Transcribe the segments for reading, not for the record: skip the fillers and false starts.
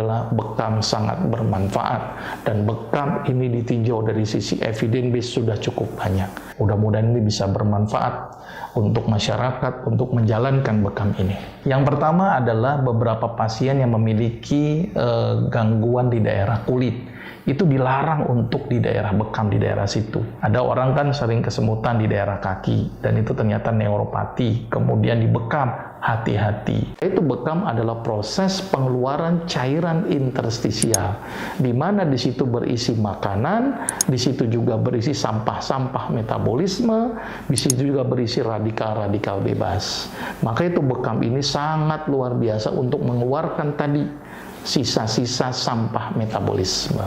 adalah bekam sangat bermanfaat, dan bekam ini ditinjau dari sisi evidence base sudah cukup banyak. Mudah-mudahan ini bisa bermanfaat untuk masyarakat untuk menjalankan bekam ini. Yang pertama adalah beberapa pasien yang memiliki gangguan di daerah kulit. Itu dilarang untuk di daerah bekam, di daerah situ. Ada orang kan sering kesemutan di daerah kaki, dan itu ternyata neuropati, kemudian dibekam. Hati-hati. Itu bekam adalah proses pengeluaran cairan interstisial, di mana di situ berisi makanan, di situ juga berisi sampah-sampah metabolisme, di situ juga berisi radikal-radikal bebas. Maka itu bekam ini sangat luar biasa untuk mengeluarkan tadi sisa-sisa sampah metabolisme.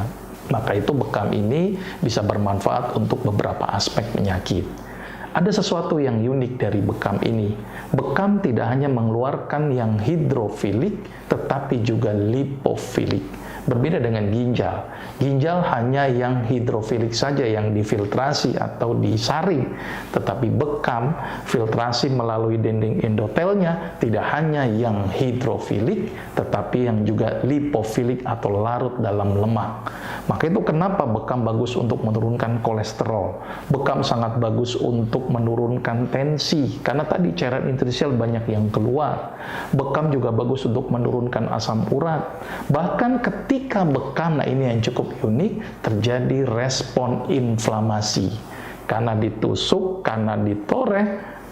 Maka itu bekam ini bisa bermanfaat untuk beberapa aspek penyakit. Ada sesuatu yang unik dari bekam ini. Bekam tidak hanya mengeluarkan yang hidrofilik, tetapi juga lipofilik. Berbeda dengan ginjal. Ginjal hanya yang hidrofilik saja yang difiltrasi atau disaring. Tetapi bekam, filtrasi melalui dinding endotelnya tidak hanya yang hidrofilik, tetapi yang juga lipofilik atau larut dalam lemak. Maka itu kenapa bekam bagus untuk menurunkan kolesterol. Bekam sangat bagus untuk menurunkan tensi, karena tadi cairan interstisial banyak yang keluar. Bekam juga bagus untuk menurunkan asam urat. Bahkan ketika bekam, nah ini yang cukup unik, terjadi respon inflamasi. Karena ditusuk, karena ditoreh,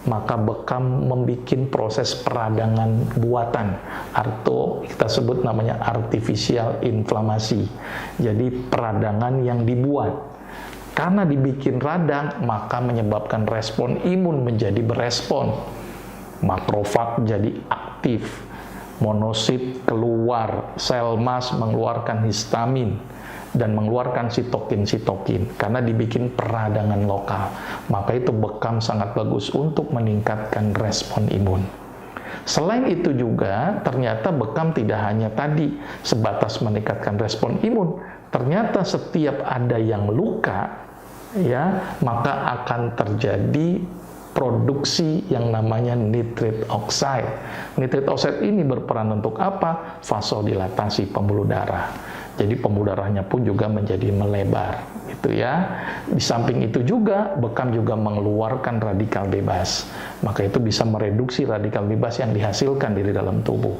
maka bekam membuat proses peradangan buatan, atau kita sebut namanya artificial inflamasi. Jadi peradangan yang dibuat. Karena dibikin radang, maka menyebabkan respon imun menjadi berespon. Makrofag jadi aktif, monosit keluar, sel mas mengeluarkan histamin, dan mengeluarkan sitokin karena dibikin peradangan lokal. Maka itu bekam sangat bagus untuk meningkatkan respon imun. Selain itu juga ternyata bekam tidak hanya tadi sebatas meningkatkan respon imun. Ternyata setiap ada yang luka, ya, maka akan terjadi produksi yang namanya nitric oxide. Nitric oxide ini berperan untuk apa? Vasodilatasi pembuluh darah. Jadi pembuluh darahnya pun juga menjadi melebar, gitu ya. Di samping itu juga bekam juga mengeluarkan radikal bebas. Maka itu bisa mereduksi radikal bebas yang dihasilkan dari dalam tubuh.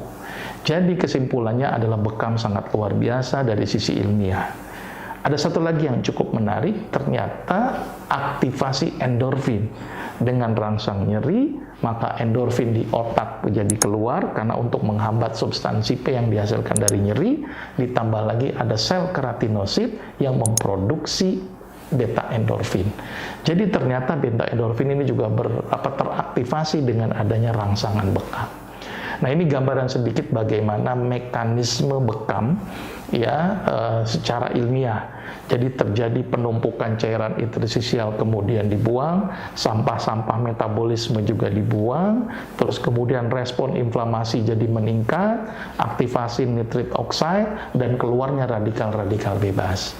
Jadi kesimpulannya adalah bekam sangat luar biasa dari sisi ilmiah. Ada satu lagi yang cukup menarik, ternyata aktivasi endorfin. Dengan rangsang nyeri, maka endorfin di otak menjadi keluar karena untuk menghambat substansi P yang dihasilkan dari nyeri, ditambah lagi ada sel keratinosit yang memproduksi beta endorfin. Jadi ternyata beta endorfin ini juga teraktivasi dengan adanya rangsangan bekam. Nah, ini gambaran sedikit bagaimana mekanisme bekam, ya, secara ilmiah. Jadi terjadi penumpukan cairan interstisial kemudian dibuang, sampah-sampah metabolisme juga dibuang, terus kemudian respon inflamasi jadi meningkat, aktivasi nitric oxide, dan keluarnya radikal-radikal bebas.